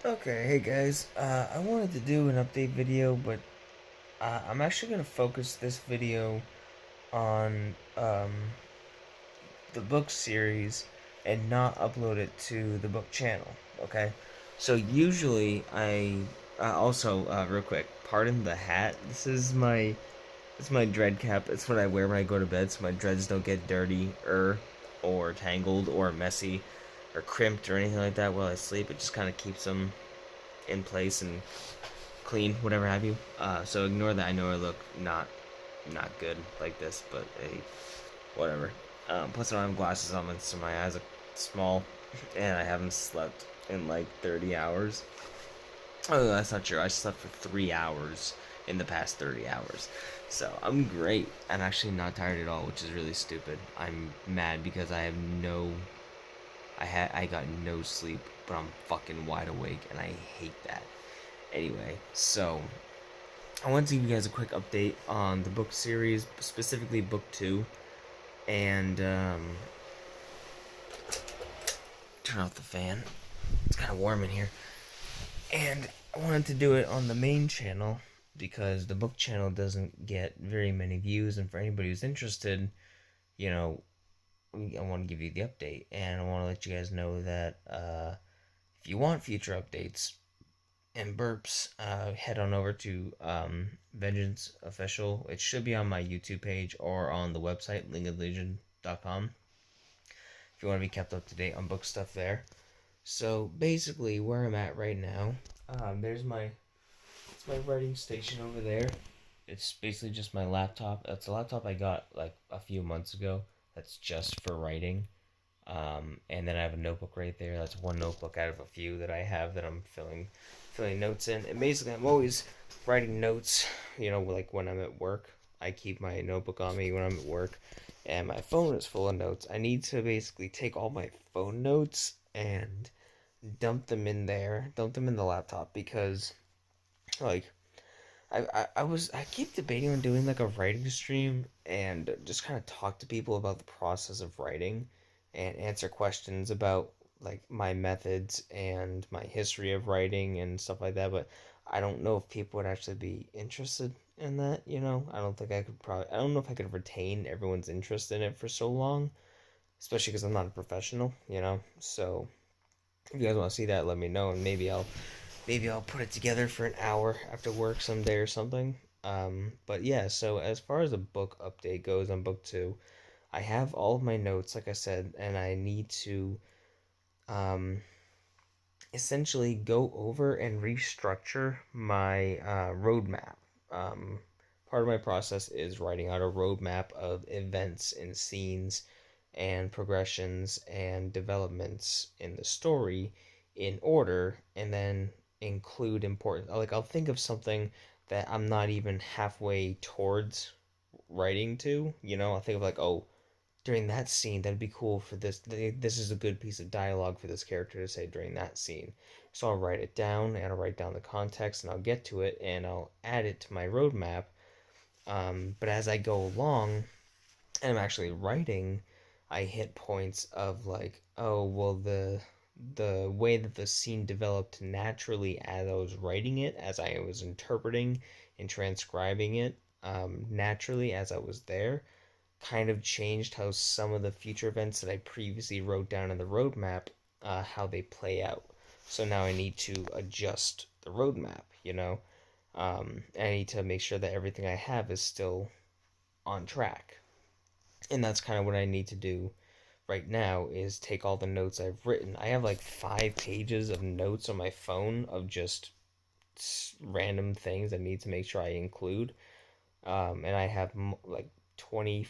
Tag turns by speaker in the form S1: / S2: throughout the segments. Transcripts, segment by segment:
S1: Okay, hey guys. I wanted to do an update video, but I'm actually gonna focus this video on the book series and not upload it to the book channel. Okay, so usually real quick, pardon the hat. This is my dread cap. It's what I wear when I go to bed, so my dreads don't get dirty or tangled or messy or crimped or anything like that while I sleep. It just kind of keeps them in place and clean, whatever have you. So ignore that. I know I look not good like this, but hey, whatever. Plus, I don't have glasses on, so my eyes are small, and I haven't slept in like 30 hours. Oh, that's not true. I slept for 3 hours in the past 30 hours. So I'm great. I'm actually not tired at all, which is really stupid. I'm mad because I got no sleep, but I'm fucking wide awake, and I hate that. Anyway, so I want to give you guys a quick update on the book series, specifically book two, and turn off the fan. It's kind of warm in here. And I wanted to do it on the main channel because the book channel doesn't get very many views, and for anybody who's interested, you know, I want to give you the update, and I want to let you guys know that if you want future updates and burps, head on over to Vengeance Official. It should be on my YouTube page or on the website, linkins.com, if you want to be kept up to date on book stuff there. So basically, where I'm at right now, it's my writing station over there. It's basically just my laptop. That's a laptop I got like a few months ago. That's just for writing. And then I have a notebook right there. That's one notebook out of a few that I have that I'm filling notes in. And basically, I'm always writing notes. Like when I'm at work, I keep my notebook on me when I'm at work, and my phone is full of notes. I need to basically take all my phone notes and dump them in the laptop because, like, I keep debating on doing like a writing stream and just kind of talk to people about the process of writing and answer questions about like my methods and my history of writing and stuff like that. But I don't know if people would actually be interested in that. I don't know if I could retain everyone's interest in it for so long, especially because I'm not a professional. So if you guys want to see that, let me know, and maybe I'll put it together for an hour after work someday or something. But yeah, so as far as the book update goes on book two, I have all of my notes, like I said, and I need to um, essentially go over and restructure my roadmap. Um, Part of my process is writing out a roadmap of events and scenes and progressions and developments in the story in order, and then include important, like, I'll think of something that I'm not even halfway towards writing to. I'll think of like, oh, during that scene, that'd be cool for this. This is a good piece of dialogue for this character to say during that scene. So I'll write it down, and I'll write down the context, and I'll get to it, and I'll add it to my roadmap. But as I go along, and I'm actually writing, I hit points of like, oh, well, the way that the scene developed naturally as I was writing it, as I was interpreting and transcribing it, naturally as I was there, kind of changed how some of the future events that I previously wrote down in the roadmap, how they play out. So now I need to adjust the roadmap. I need to make sure that everything I have is still on track. And that's kind of what I need to do right now, is take all the notes I've written. I have like 5 pages of notes on my phone of just random things I need to make sure I include. And I have like 20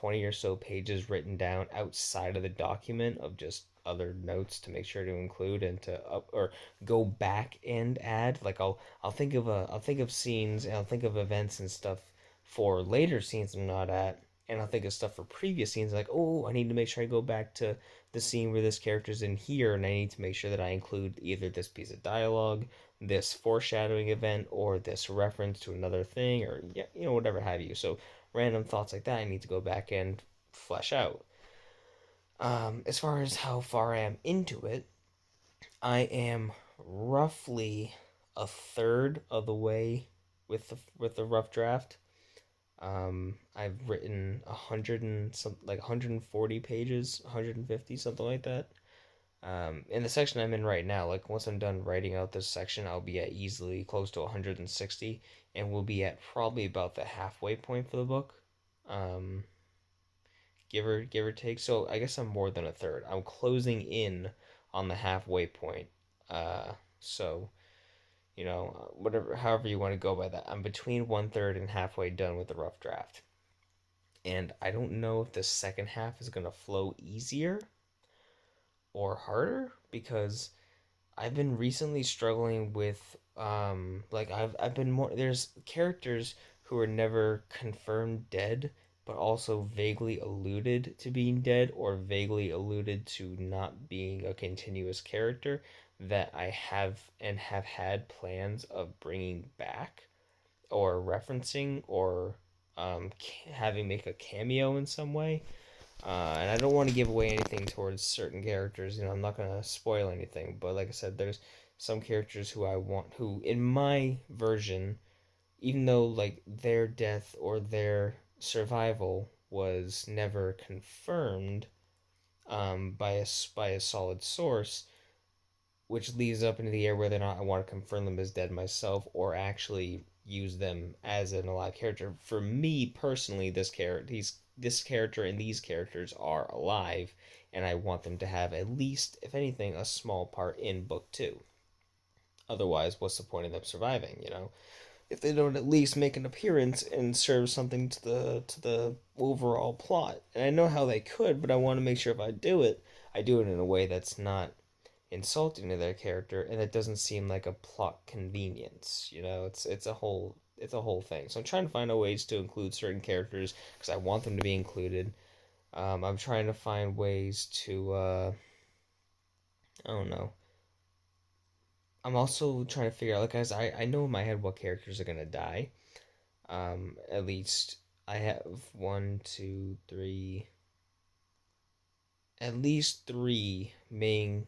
S1: or so pages written down outside of the document of just other notes to make sure to include and to or go back and add. Like I'll think of scenes, and I'll think of events and stuff for later scenes I'm not at, and I'll think of stuff for previous scenes, like, oh, I need to make sure I go back to the scene where this character's in here, and I need to make sure that I include either this piece of dialogue, this foreshadowing event, or this reference to another thing, or yeah, whatever have you. So random thoughts like that I need to go back and flesh out. As far as how far I am into it, I am roughly a third of the way with the rough draft. I've written 140 pages, 150, something like that. In the section I'm in right now, like once I'm done writing out this section, I'll be at easily close to 160, and we'll be at probably about the halfway point for the book. Um, give or take. So I guess I'm more than a third. I'm closing in on the halfway point. So whatever, however you want to go by that. I'm between one third and halfway done with the rough draft, and I don't know if the second half is gonna flow easier or harder because I've been recently struggling with like I've been more there's characters who are never confirmed dead but also vaguely alluded to being dead or vaguely alluded to not being a continuous character that I have had plans of bringing back or referencing or having make a cameo in some way. And I don't want to give away anything towards certain characters. I'm not gonna spoil anything. But like I said, there's some characters who I want, who in my version, even though like their death or their survival was never confirmed by a solid source, which leaves up into the air whether or not I want to confirm them as dead myself or actually use them as an alive character. For me personally, this character and these characters are alive, and I want them to have at least, if anything, a small part in book two. Otherwise, what's the point of them surviving? If they don't at least make an appearance and serve something to the overall plot. And I know how they could, but I want to make sure if I do it in a way that's not insulting to their character and it doesn't seem like a plot convenience. It's a whole thing. So I'm trying to find out ways to include certain characters because I want them to be included. I'm trying to find ways to I don't know. I'm also trying to figure out, like, guys, I know in my head what characters are gonna die. At least I have one, two, three, at least three main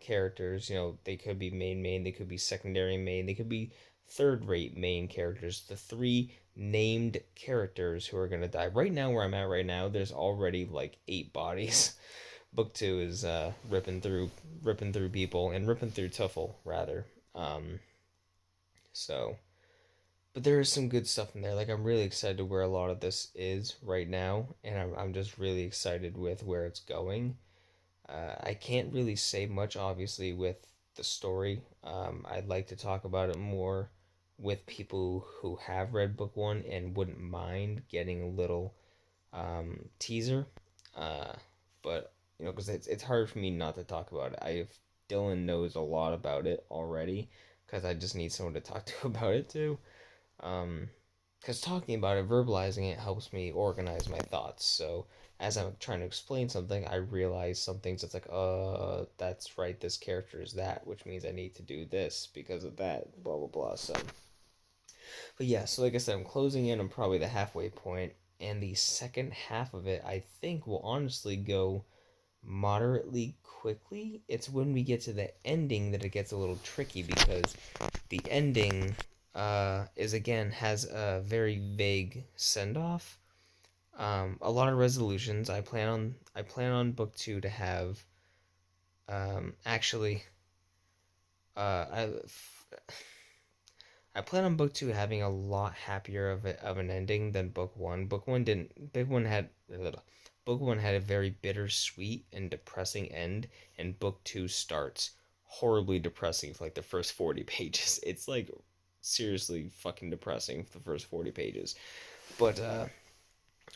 S1: characters. They could be main, they could be secondary main, they could be third rate main characters. The three named characters who are gonna die. Right now, where I'm at right now, there's already like 8 bodies. Book two is ripping through people and ripping through Tuffle rather. So, but there is some good stuff in there. Like I'm really excited to where a lot of this is right now, and I'm just really excited with where it's going. I can't really say much, obviously, with the story. I'd like to talk about it more with people who have read book one and wouldn't mind getting a little teaser. But because it's hard for me not to talk about it. Dylan knows a lot about it already because I just need someone to talk to about it too. Because talking about it, verbalizing it helps me organize my thoughts. So as I'm trying to explain something, I realize some things that's like, that's right, this character is that, which means I need to do this because of that, blah, blah, blah. So, but yeah, so like I said, I'm closing in on probably the halfway point, and the second half of it, I think, will honestly go moderately quickly. It's when we get to the ending that it gets a little tricky because the ending is again has a very vague send off. A lot of resolutions. I plan on book two to have actually uh, I I plan on book two having a lot happier of an ending than book one. Book one didn't. Book one had a very bittersweet and depressing end, and book two starts horribly depressing for like the first 40 pages. It's like seriously fucking depressing for the first 40 pages. But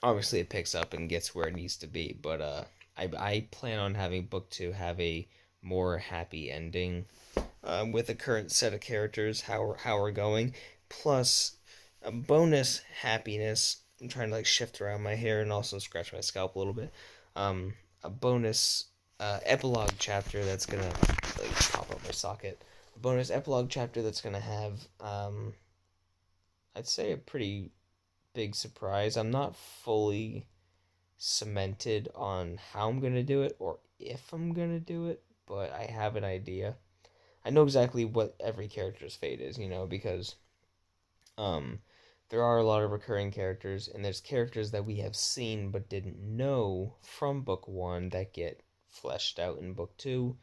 S1: obviously it picks up and gets where it needs to be. But I plan on having book two have a more happy ending with the current set of characters, how we're going, plus a bonus happiness. I'm trying to like shift around my hair and also scratch my scalp a little bit. A bonus epilogue chapter that's gonna like pop up my socket. A bonus epilogue chapter that's gonna have I'd say a pretty big surprise. I'm not fully cemented on how I'm gonna do it or if I'm gonna do it, but I have an idea. I know exactly what every character's fate is, because um, there are a lot of recurring characters, and there's characters that we have seen but didn't know from book one that get fleshed out in book two.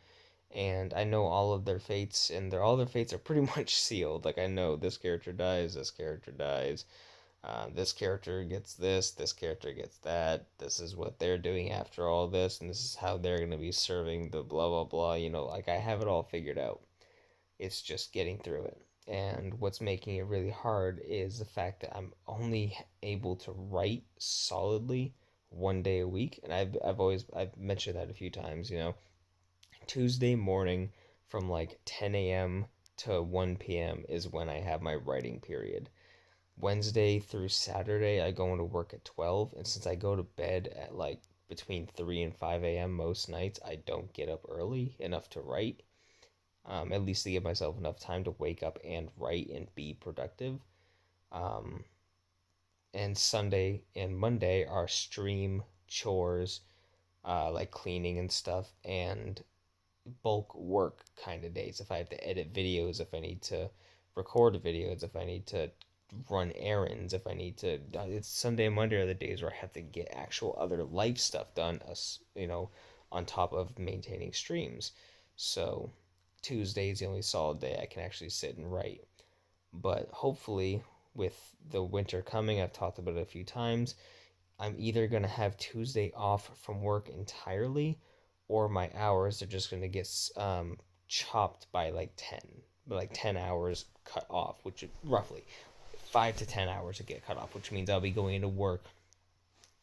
S1: And I know all of their fates, and all their fates are pretty much sealed. Like I know this character dies, this character dies, this character gets this character gets that. This is what they're doing after all this, and this is how they're gonna be serving the blah blah blah. Like I have it all figured out. It's just getting through it. And what's making it really hard is the fact that I'm only able to write solidly 1 day a week, and I've mentioned that a few times. Tuesday morning from like 10 a.m. to 1 p.m. is when I have my writing period. Wednesday through Saturday, I go into work at 12, and since I go to bed at like between 3 and 5 a.m. most nights, I don't get up early enough to write, at least to give myself enough time to wake up and write and be productive. Um, and Sunday and Monday are stream chores, like cleaning and stuff, and bulk work kind of days. If I have to edit videos, if I need to record videos, if I need to run errands, if I need to, it's Sunday and Monday are the days where I have to get actual other life stuff done, on top of maintaining streams. So Tuesday is the only solid day I can actually sit and write. But hopefully, with the winter coming, I've talked about it a few times, I'm either going to have Tuesday off from work entirely, or my hours are just going to get chopped by like 10 hours cut off, which is roughly 5 to 10 hours to get cut off, which means I'll be going to work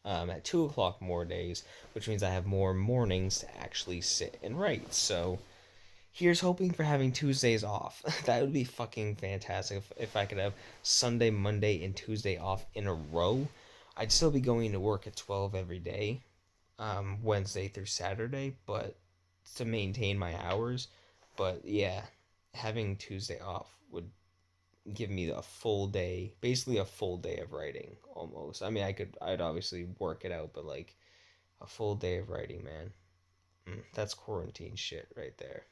S1: at 2 o'clock more days, which means I have more mornings to actually sit and write. So here's hoping for having Tuesdays off. That would be fucking fantastic if I could have Sunday, Monday, and Tuesday off in a row. I'd still be going to work at 12 every day, Wednesday through Saturday, but to maintain my hours. But yeah, having Tuesday off would give me a full day, basically a full day of writing almost. I mean, I'd obviously work it out, but like a full day of writing, man. That's quarantine shit right there.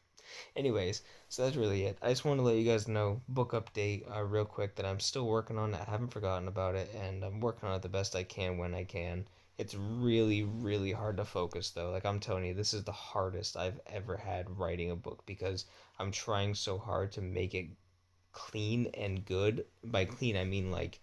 S1: Anyways, so that's really it. I just want to let you guys know, book update, real quick, that I'm still working on it. I haven't forgotten about it, and I'm working on it the best I can when I can. It's really, really hard to focus, though. Like, I'm telling you, this is the hardest I've ever had writing a book, because I'm trying so hard to make it clean and good. By clean, I mean, like,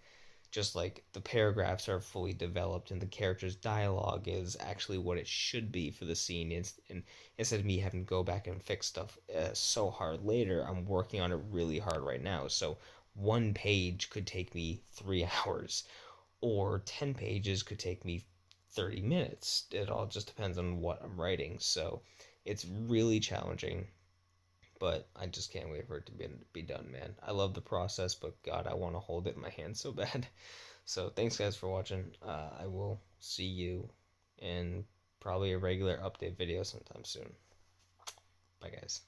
S1: just like the paragraphs are fully developed and the character's dialogue is actually what it should be for the scene. And instead of me having to go back and fix stuff so hard later, I'm working on it really hard right now. So 1 page could take me 3 hours, or 10 pages could take me 30 minutes. It all just depends on what I'm writing. So it's really challenging, but I just can't wait for it to be done, man. I love the process, but God, I want to hold it in my hand so bad. So thanks, guys, for watching. I will see you in probably a regular update video sometime soon. Bye, guys.